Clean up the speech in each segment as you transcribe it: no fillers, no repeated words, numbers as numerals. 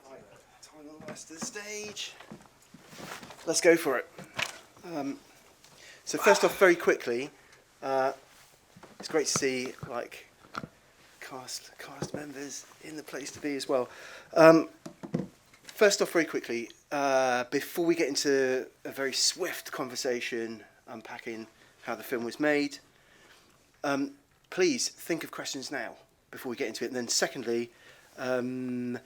Invite Timon and Elias to the stage. Let's go for it. So first off, very quickly, it's great to see like cast members in the place to be as well. First off, very quickly, before we get into a very swift conversation unpacking how the film was made, please think of questions now before we get into it. And then secondly, when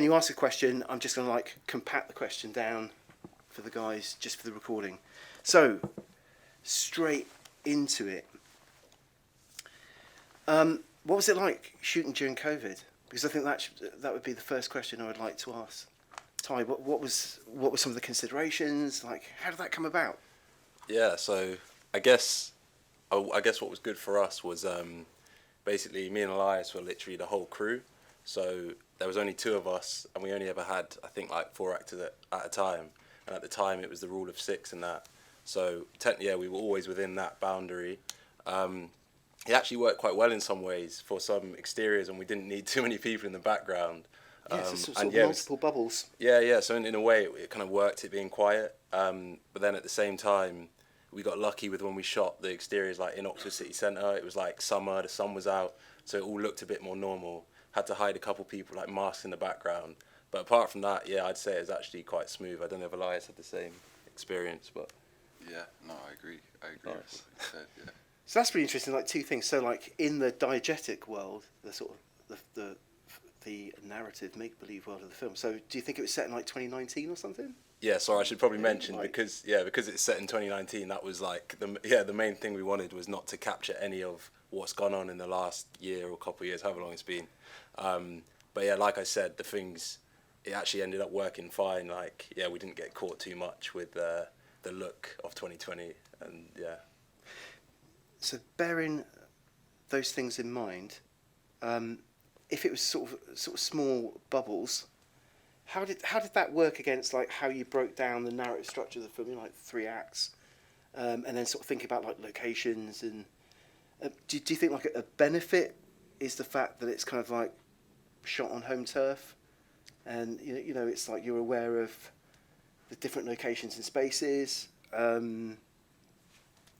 you ask a question, I'm just going to like compact the question down for the guys, just for the recording. So, straight into it. What was it like shooting during COVID? Because I think that would be the first question I would like to ask. Ty, what were some of the considerations? Like, how did that come about? Yeah, so I guess what was good for us was basically me and Elias were literally the whole crew. So there was only two of us, and we only ever had, I think, like 4 actors at a time. And at the time, it was the rule of 6 and that. So technically, yeah, we were always within that boundary. It actually worked quite well in some ways for some exteriors, and we didn't need too many people in the background. Yeah, so sort of multiple bubbles. Yeah. So in a way, it kind of worked, it being quiet. But then at the same time, we got lucky with when we shot the exteriors, like in Oxford City Centre. It was like summer, the sun was out, so it all looked a bit more normal. Had to hide a couple people, like masks in the background. But apart from that, yeah, I'd say it was actually quite smooth. I don't know if Elias had the same experience, but... Yeah, no, I agree Nice. with what you said, yeah. So that's really interesting, like two things. So like in the diegetic world, the sort of the narrative make-believe world of the film. So do you think it was set in like 2019 or something? Yeah, sorry, I should probably mention, like, because it's set in 2019, that was like, the main thing we wanted was not to capture any of what's gone on in the last year or couple of years, however long it's been. But yeah, like I said, it actually ended up working fine. Like, yeah, we didn't get caught too much with the look of 2020, and yeah. So bearing those things in mind, if it was sort of small bubbles, how did that work against like how you broke down the narrative structure of the film in like 3 acts, and then sort of think about like locations and do you think like a benefit is the fact that it's kind of like shot on home turf, and you know it's like you're aware of the different locations and spaces, and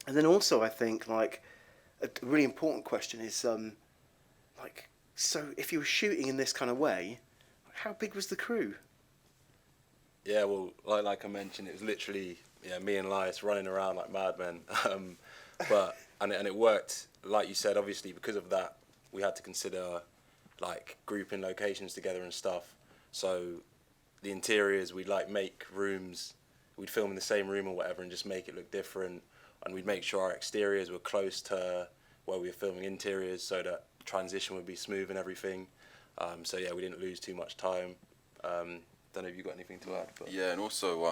then also I think like a really important question is like, so if you were shooting in this kind of way, how big was the crew? Yeah, well, like I mentioned, it was literally me and Elias running around like madmen, but and it worked, like you said. Obviously, because of that, we had to consider like grouping locations together and stuff. So the interiors, we'd like make rooms, we'd film in the same room or whatever and just make it look different, and we'd make sure our exteriors were close to where we were filming interiors so that transition would be smooth and everything. So yeah, we didn't lose too much time. Don't know if you got anything to add. But. Yeah, and also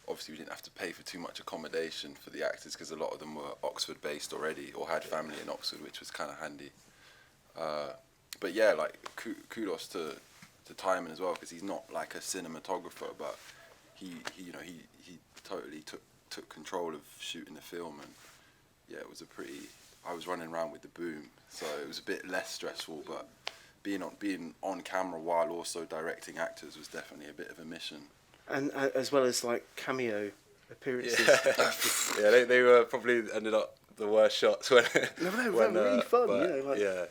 obviously we didn't have to pay for too much accommodation for the actors because a lot of them were Oxford based already or had family in Oxford, which was kind of handy. But yeah, like kudos to Timon as well, because he's not like a cinematographer, but he totally took control of shooting the film, and yeah, it was I was running around with the boom, so it was a bit less stressful, but being on camera while also directing actors was definitely a bit of a mission. And as well as like cameo appearances. Yeah, they were probably ended up the worst shots when. No, they were really fun. But,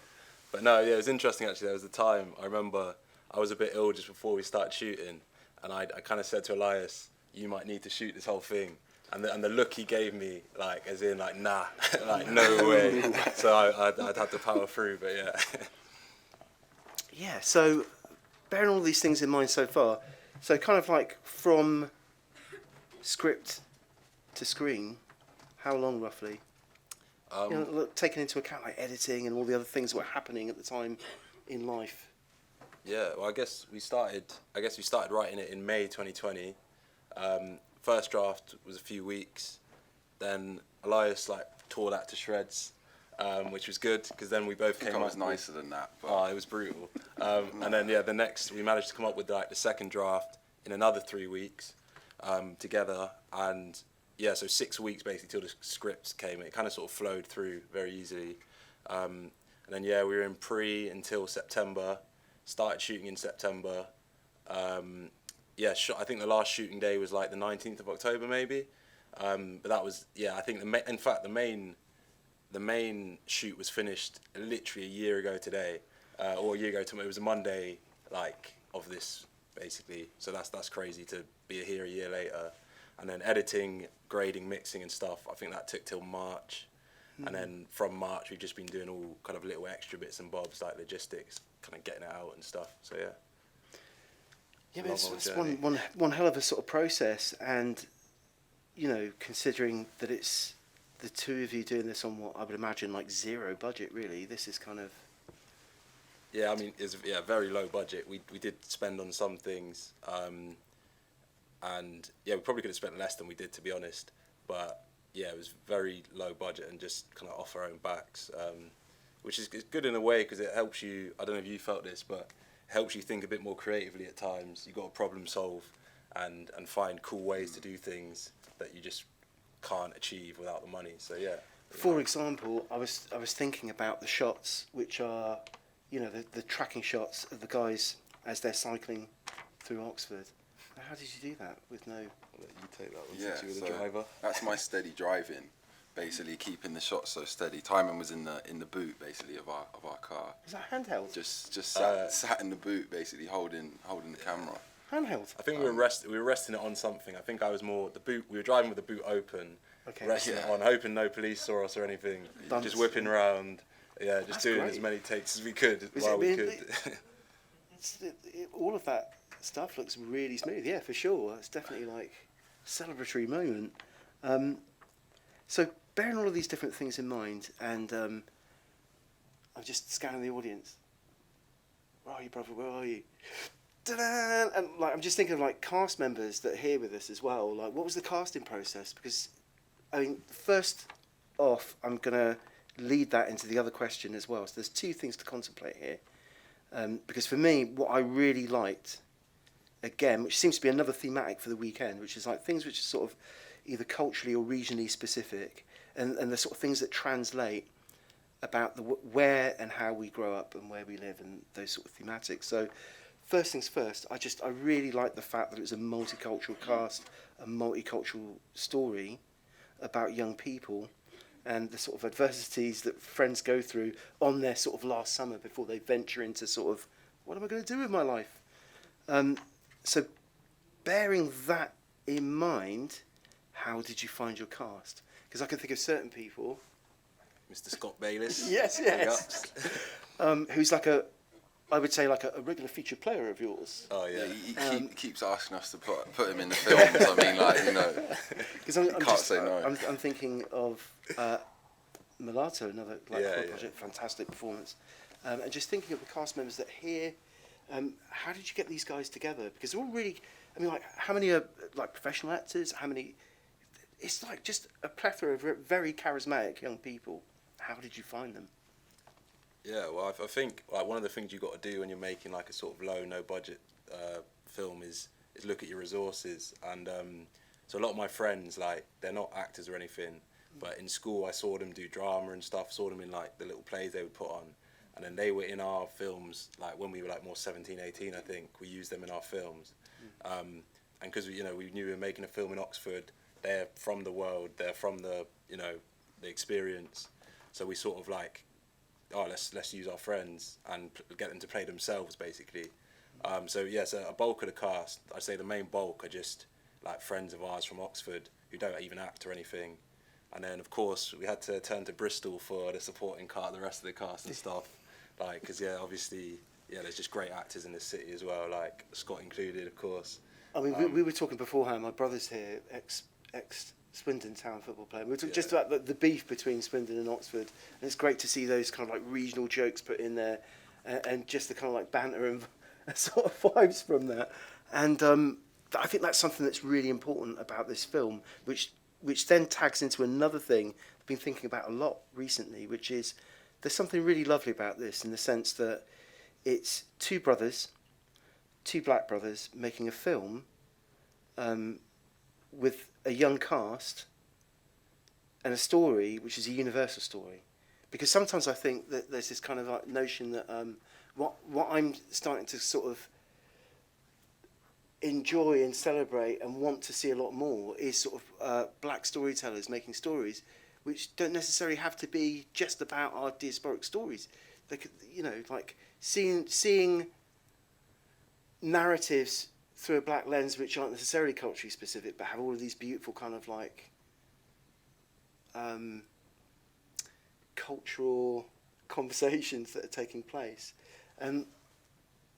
but no, yeah, it was interesting actually. There was a time I remember I was a bit ill just before we started shooting, and I kind of said to Elias, "You might need to shoot this whole thing." And the look he gave me, like, as in, like, nah, like, no way. So I'd have to power through, but yeah. Yeah, so bearing all these things in mind so far, so kind of like from script to screen, how long roughly? Taking into account like editing and all the other things that were happening at the time in life. Yeah, well, I guess we started writing it in May 2020. First draft was a few weeks, then Elias like tore that to shreds, which was good because then we both came up. I was nicer than that. But oh, it was brutal. And then the next we managed to come up with like the second draft in another 3 weeks together, and yeah, so 6 weeks basically till the scripts came. It kind of sort of flowed through very easily, and then yeah, we were in pre until September, started shooting in September. Yeah, I think the last shooting day was like the 19th of October maybe. But that was, yeah, I think in fact the main shoot was finished literally a year ago today, or a year ago tomorrow. It was a Monday like of this basically. So that's crazy to be here a year later. And then editing, grading, mixing and stuff, I think that took till March. And then from March we've just been doing all kind of little extra bits and bobs like logistics, kind of getting it out and stuff. So yeah. Yeah, but it's one hell of a sort of process, and you know, considering that it's the two of you doing this on what I would imagine like zero budget, really. This is kind of. Yeah, I mean, it's very low budget. We did spend on some things, and yeah, we probably could have spent less than we did, to be honest. But yeah, it was very low budget and just kind of off our own backs, which is good in a way because it helps you. I don't know if you felt this, but it helps you think a bit more creatively at times. You've got to problem solve and find cool ways to do things that you just can't achieve without the money. So yeah. For example, I was thinking about the shots, which are, you know, the tracking shots of the guys as they're cycling through Oxford. How did you do that with no? I'll let you take that one Yeah, since you were the driver. That's my steady driving, basically keeping the shots so steady. Timon was in the boot basically of our car. Was that handheld? Just sat in the boot basically holding the camera. Handheld. I think we were resting it on something. I think I was more the boot. We were driving with the boot open, resting it on, hoping no police saw us or anything. Just whipping around, yeah, just That's doing great. as many takes as we could All of that stuff looks really smooth. Yeah, for sure. It's definitely like a celebratory moment. So bearing all of these different things in mind, and I'm just scanning the audience. Where are you, brother? Where are you? Ta-da! And like, I'm just thinking of like cast members that are here with us as well. Like, what was the casting process? Because, I mean, first off, I'm gonna lead that into the other question as well. So there's two things to contemplate here. Because for me, what I really liked, again, which seems to be another thematic for the weekend, which is like things which are sort of either culturally or regionally specific, and the sort of things that translate about the where and how we grow up and where we live and those sort of thematics. So first things first, I really like the fact that it was a multicultural cast, a multicultural story about young people and the sort of adversities that friends go through on their sort of last summer before they venture into sort of, what am I going to do with my life? So bearing that in mind, how did you find your cast? Because I can think of certain people. Mr. Scott Bayliss. Yes. Who's like I would say like a regular featured player of yours. Oh yeah. He keeps asking us to put him in the films. I mean, like, you know, Because can't say no. I'm thinking of Mulatto, another project, fantastic performance, and just thinking of the cast members that are here. How did you get these guys together? Because they're all really, I mean, like, how many are like professional actors? How many? It's like just a plethora of very charismatic young people. How did you find them? Yeah, well, I think like one of the things you've got to do when you're making like a sort of low, no budget film is look at your resources. And so a lot of my friends, like, they're not actors or anything, but in school I saw them do drama and stuff, saw them in like the little plays they would put on. And then they were in our films, like when we were like more 17, 18, I think, we used them in our films. And because we knew we were making a film in Oxford, they're from the world, they're from the, the experience. So we sort of like, let's use our friends and get them to play themselves, basically. So a bulk of the cast, I'd say the main bulk are just like friends of ours from Oxford who don't even act or anything. And then, of course, we had to turn to Bristol for the supporting cast, the rest of the cast and stuff. Like, because, obviously, there's just great actors in the city as well, like Scott included, of course. I mean, we were talking beforehand, my brother's here, ex Swindon Town football player. We were talking just about the beef between Swindon and Oxford, and it's great to see those kind of like regional jokes put in there, and just the kind of like banter and sort of vibes from that. And I think that's something that's really important about this film, which then tags into another thing I've been thinking about a lot recently, which is there's something really lovely about this in the sense that it's two black brothers making a film with a young cast and a story which is a universal story. Because sometimes I think that there's this kind of like notion that what I'm starting to sort of enjoy and celebrate and want to see a lot more is sort of black storytellers making stories which don't necessarily have to be just about our diasporic stories. They could, you know, like seeing narratives through a black lens which aren't necessarily culturally specific but have all of these beautiful kind of like cultural conversations that are taking place. And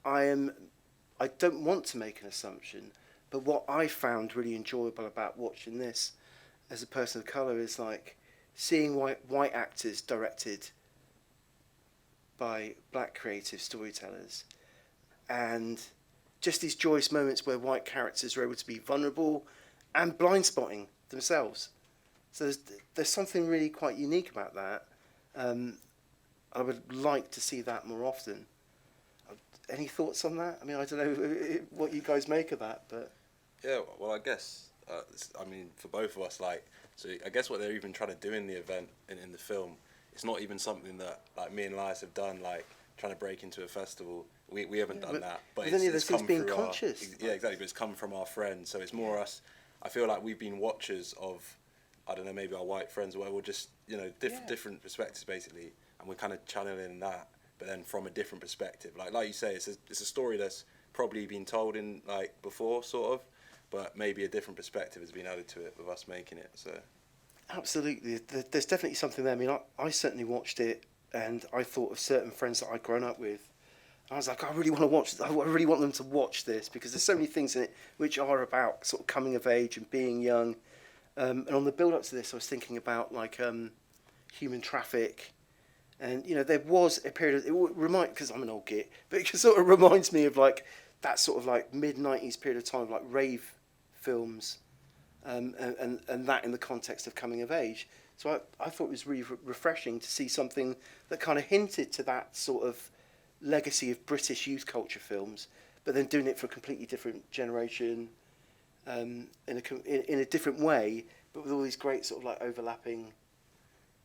I don't want to make an assumption, but what I found really enjoyable about watching this as a person of colour is like seeing white actors directed by black creative storytellers, and just these joyous moments where white characters are able to be vulnerable and blind spotting themselves. So there's something really quite unique about that. I would like to see that more often. Any thoughts on that? I mean, I don't know what you guys make of that, but... Yeah, well, I guess, I mean, for both of us, like, so I guess what they're even trying to do in the event, in the film, it's not even something that, like, me and Elias have done, like, trying to break into a festival. We haven't done that, but it's come being through conscious. Yeah, exactly, but it's come from our friends, so it's more us. I feel like we've been watchers of, I don't know, maybe our white friends or whatever, just, you know, different perspectives, basically, and we're kind of channeling that, but then from a different perspective. Like you say, it's a story that's probably been told in, like, before, sort of, but maybe a different perspective has been added to it with us making it, so... Absolutely. There's definitely something there. I mean, I certainly watched it, and I thought of certain friends that I'd grown up with. I was like, I really want to watch. I really want them to watch this because there's so many things in it which are about sort of coming of age and being young. And on the build up to this, I was thinking about like human traffic, and you know there was a period. Because I'm an old git, but it sort of reminds me of like that sort of like mid-90s period of time, like rave films. And that in the context of coming of age. So I thought it was really refreshing to see something that kind of hinted to that sort of legacy of British youth culture films, but then doing it for a completely different generation, in a different way, but with all these great sort of like overlapping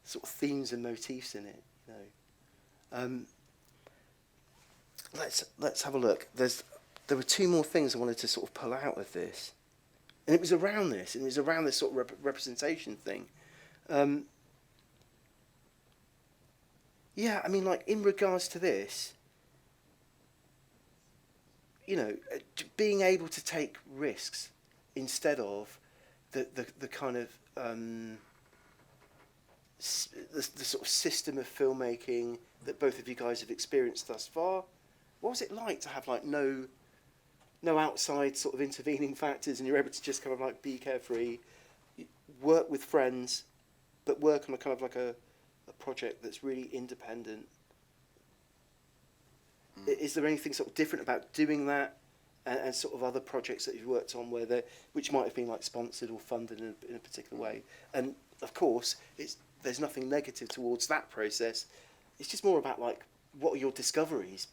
sort of themes and motifs in it. You know, let's have a look. There were two more things I wanted to sort of pull out of this. And it was around this, sort of representation thing. Yeah, I mean, like, in regards to this, you know, being able to take risks instead of the kind of, the sort of system of filmmaking that both of you guys have experienced thus far. What was it like to have, like, no outside sort of intervening factors, and you're able to just kind of like be carefree, work with friends, but work on a kind of like a project that's really independent? Is there anything sort of different about doing that and sort of other projects that you've worked on which might have been like sponsored or funded in a particular way? And of course, there's nothing negative towards that process. It's just more about like, what are your discoveries?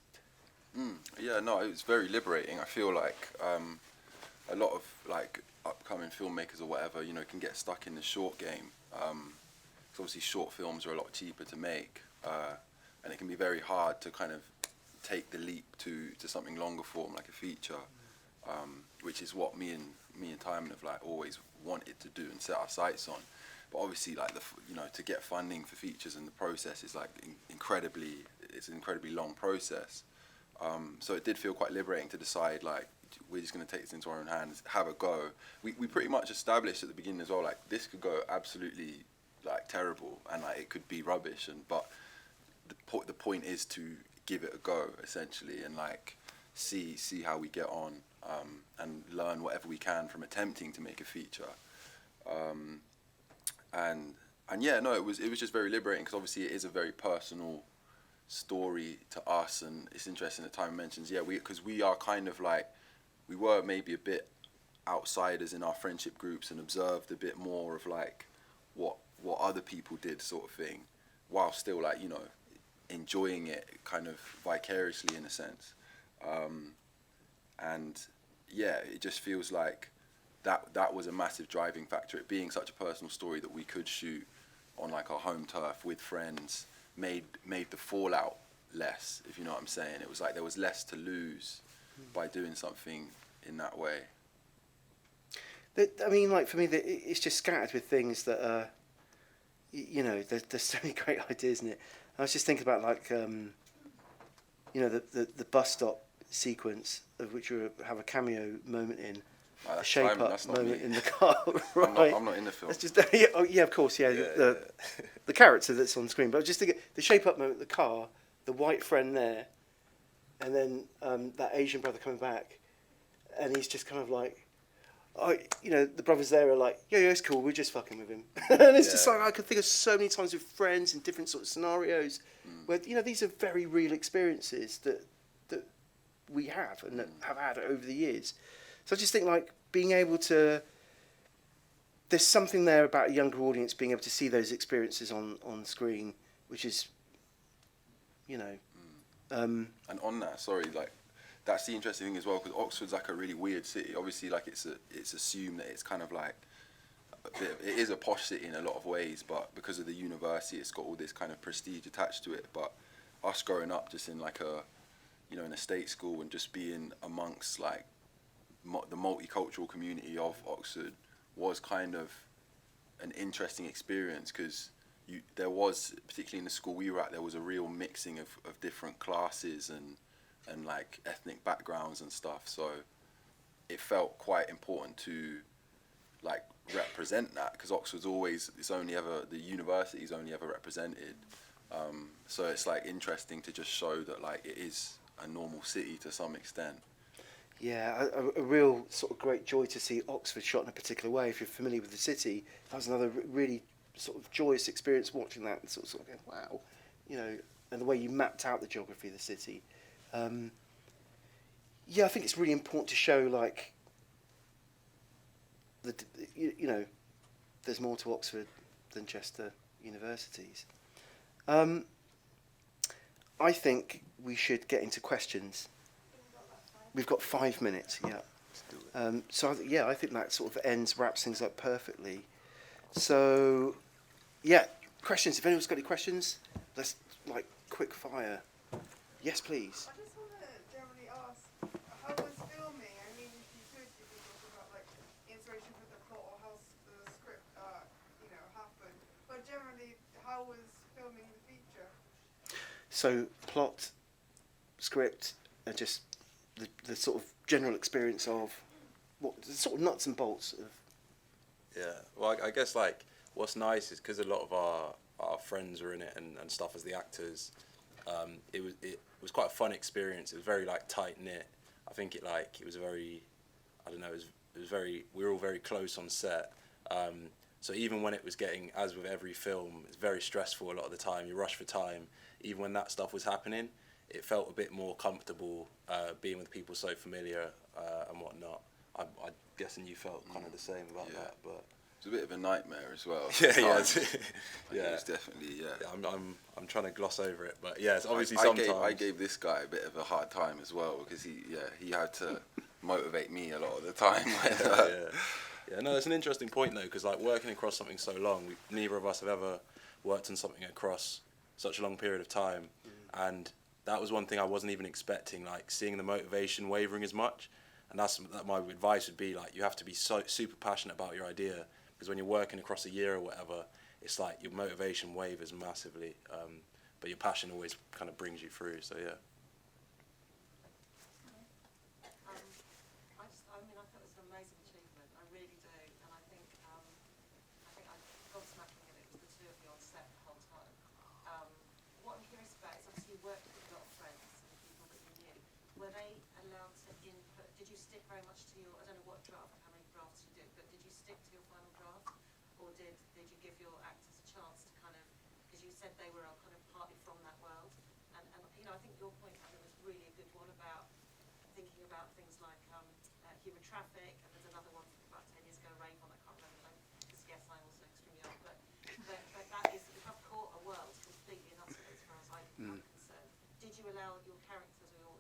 Yeah, no, it was very liberating. I feel like a lot of like upcoming filmmakers or whatever, you know, can get stuck in the short game. 'Cause obviously short films are a lot cheaper to make, and it can be very hard to kind of take the leap to something longer form like a feature, which is what me and Timon have like always wanted to do and set our sights on. But obviously, like to get funding for features and the process is like it's an incredibly long process. So it did feel quite liberating to decide, like, we're just going to take this into our own hands, have a go. We pretty much established at the beginning as well, like, this could go absolutely, like, terrible, and, like, it could be rubbish, but the point is to give it a go, essentially, and, like, see how we get on, and learn whatever we can from attempting to make a feature. And yeah, no, it was just very liberating, because obviously it is a very personal story to us, and it's interesting that Timon mentions, because we are kind of like, we were maybe a bit outsiders in our friendship groups and observed a bit more of like what other people did, sort of thing, while still, like, you know, enjoying it kind of vicariously in a sense. And yeah, it just feels like that was a massive driving factor, it being such a personal story that we could shoot on like our home turf with friends, made the fallout less, if you know what I'm saying. It was like there was less to lose by doing something in that way. I mean, like for me, it's just scattered with things that are, you know, there's so many great ideas in it. I was just thinking about like, you know, the bus stop sequence of which you have a cameo moment in. Like, The shape Timon, up that's not moment me. in the car, right? I'm not in the film. That's just yeah, oh, yeah, of course, yeah. The character that's on screen, but I was just thinking the shape up moment in the car, the white friend there, and then that Asian brother coming back, and he's just kind of like, oh, you know, the brothers there are like, yeah, it's cool, we're just fucking with him, and it's just like I could think of so many times with friends in different sort of scenarios, where you know these are very real experiences that we have and that have had over the years. So I just think like being able to, there's something there about a younger audience being able to see those experiences on screen, which is, you know. And on that, sorry, like that's the interesting thing as well, because Oxford's like a really weird city. Obviously, like it's assumed that it's kind of like it is a posh city in a lot of ways, but because of the university, it's got all this kind of prestige attached to it. But us growing up just in like a, you know, in a state school and just being amongst like the multicultural community of Oxford was kind of an interesting experience, because there was, particularly in the school we were at, there was a real mixing of different classes and like ethnic backgrounds and stuff. So it felt quite important to like represent that, because Oxford's always, the university's only ever represented. So it's like interesting to just show that like it is a normal city to some extent. Yeah, a real sort of great joy to see Oxford shot in a particular way. If you're familiar with the city, that was another really sort of joyous experience watching that and sort of going, wow, you know, and the way you mapped out the geography of the city. Yeah, I think it's really important to show like, you know, there's more to Oxford than just the universities. I think we should get into questions. We've got 5 minutes, yeah. So I think that sort of wraps things up perfectly. So, yeah, questions. If anyone's got any questions, let's like quick fire. Yes, please. I just want to generally ask, how was filming? I mean, if you could talk about like inspiration for the plot or how the script, you know, happened. But generally, how was filming the feature? So plot, script, and just the sort of general experience of what the sort of nuts and bolts of. Yeah, well, I guess like what's nice is because a lot of our friends were in it and stuff as the actors. It was quite a fun experience. It was very like tight knit. I think it was very, I don't know, it was very, we were all very close on set. So even when it was getting, as with every film, it's very stressful a lot of the time. You rush for time. Even when that stuff was happening, it felt a bit more comfortable being with people so familiar and whatnot. I'm guessing you felt kind of the same about that, but it's a bit of a nightmare as well. Yeah. It's definitely I'm trying to gloss over it, but yeah, it's obviously sometimes. sometimes I gave this guy a bit of a hard time as well, because he had to motivate me a lot of the time. Yeah, no, that's an interesting point though, because like working across something so long, neither of us have ever worked on something across such a long period of time, and that was one thing I wasn't even expecting, like seeing the motivation wavering as much. And that my advice would be like, you have to be so super passionate about your idea, because when you're working across a year or whatever, it's like your motivation wavers massively, but your passion always kind of brings you through. So yeah. I mean, I thought it was an amazing achievement. I really do, and I think I gobsmacking that it was the two of you on set the whole time. What I'm curious about is obviously you worked with a lot of friends and people that you knew. Were they allowed to input? Did you stick very much to your? I don't know what draft, how many drafts you did, but did you stick to your final draft, or did you give your actors a chance to kind of? Because you said they were all kind of partly from that world, and you know, I think your point, Hannah, was really a good one about thinking about things like human traffic, and there's another one from about 10 years ago, Raven, I can't remember them, because yes, I'm also extremely old, but that is, you have caught a world completely and utterly as far as I'm concerned. Did you allow your characters or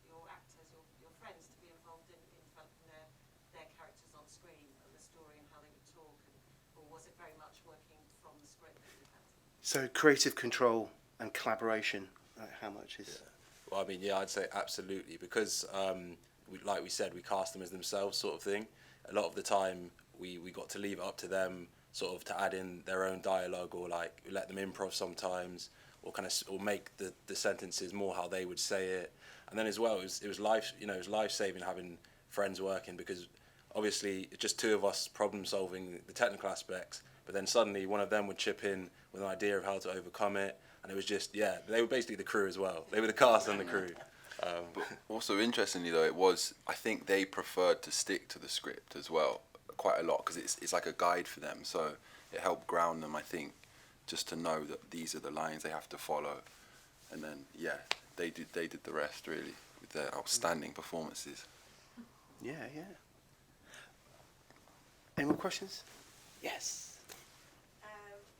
your actors, your friends to be involved in developing their characters on screen and the story and how they would talk, or was it very much working from the script that you had? So creative control and collaboration, like how much is? Yeah. Well, I mean, yeah, I'd say absolutely, because like we said, we cast them as themselves, sort of thing. A lot of the time, we got to leave it up to them, sort of, to add in their own dialogue, or like let them improv sometimes, or kind of or make the sentences more how they would say it. And then as well, it was life, you know, it was life saving having friends working, because obviously it's just two of us problem solving the technical aspects, but then suddenly one of them would chip in with an idea of how to overcome it, and it was just, yeah, they were basically the crew as well. They were the cast and the crew. But also, interestingly though, it was, I think they preferred to stick to the script as well, quite a lot, because it's like a guide for them, so it helped ground them, I think, just to know that these are the lines they have to follow. And then, yeah, they did the rest, really, with their outstanding performances. Yeah, yeah. Any more questions? Yes.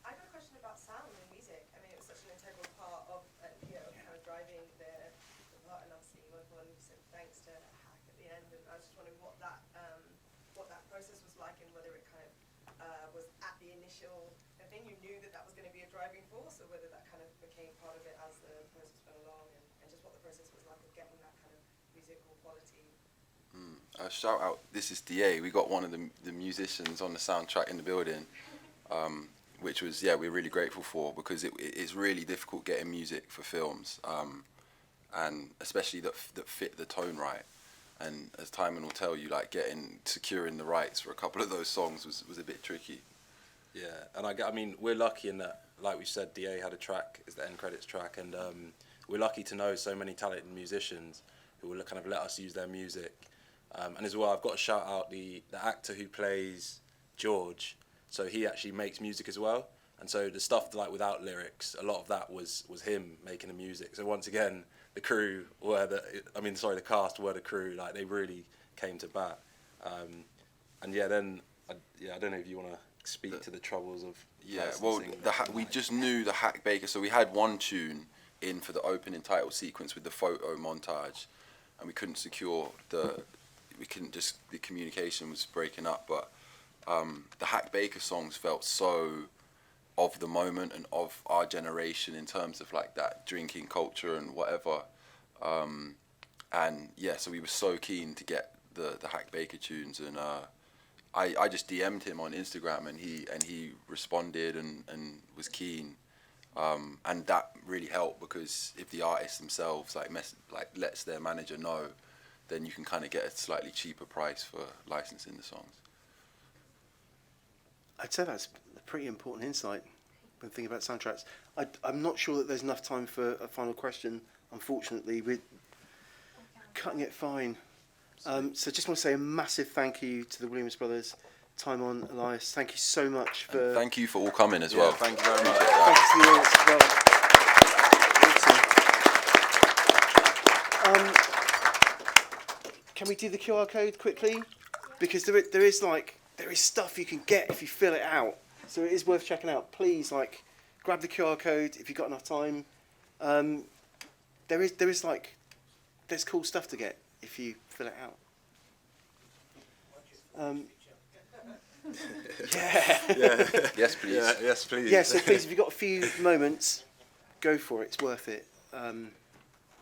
I got a question about sound and music. I mean, it was such an integral part of, you know, kind of driving the part, and obviously one said thanks to Hack at the end, and I was just wondering what that process was like, and whether it kind of was at the initial thing, you knew that was going to be a driving force, or whether that kind of became part of it as the process went along, and just what the process was like of getting that kind of musical quality. Shout out, this is DA. We got one of the musicians on the soundtrack in the building, which was, yeah, we're really grateful for, because it is really difficult getting music for films, and especially that fit the tone right. And as Timon will tell you, like securing the rights for a couple of those songs was a bit tricky. Yeah, and I mean, we're lucky in that, like we said, DA had a track, is the end credits track, and we're lucky to know so many talented musicians who will kind of let us use their music. And as well, I've got to shout out the actor who plays George. So he actually makes music as well. And so the stuff like without lyrics, a lot of that was him making the music. So once again, the crew were the cast were the crew. Like, they really came to bat. And yeah, then I don't know if you want to speak to the troubles of. Yeah, well, we just knew the Hack Baker. So we had one tune in for the opening title sequence with the photo montage, and we couldn't secure the communication was breaking up, but the Hack Baker songs felt so of the moment and of our generation in terms of like that drinking culture and whatever, and yeah, so we were so keen to get the Hack Baker tunes, and I just DM'd him on Instagram, and he responded and was keen, and that really helped, because if the artists themselves lets their manager know, then you can kind of get a slightly cheaper price for licensing the songs. I'd say that's a pretty important insight when thinking about soundtracks. I'm not sure that there's enough time for a final question. Unfortunately, we're cutting it fine. So just want to say a massive thank you to the Williams brothers, Timon, Elias. Thank you so much for. And thank you for all coming as well. Thank you very much. Thank you to the audience as well. Awesome. Can we do the QR code quickly? Because there is stuff you can get if you fill it out. So it is worth checking out. Please, grab the QR code if you've got enough time. There's cool stuff to get if you fill it out. Yeah. Yes, please. Yeah, yes, please. Yeah, so please, if you've got a few moments, go for it. It's worth it.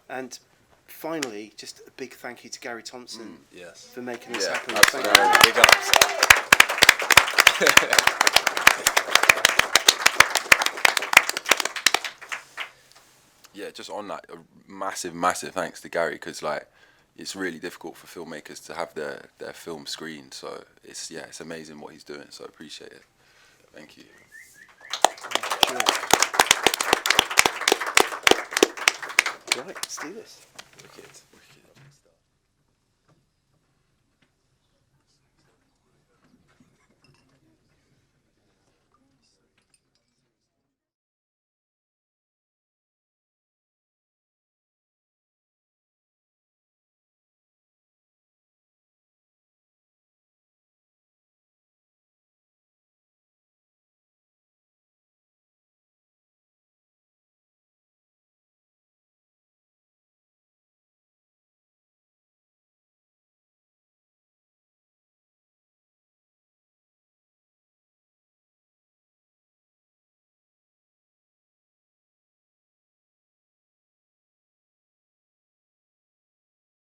And finally, just a big thank you to Gary Thompson Yes. for making this happen. Absolutely. Thank you. Big ups. Yeah, just on that, a massive thanks to Gary, because it's really difficult for filmmakers to have their film screened. So it's amazing what he's doing. So I appreciate it. Thank you. Sure. Right, let's do this. Wicked.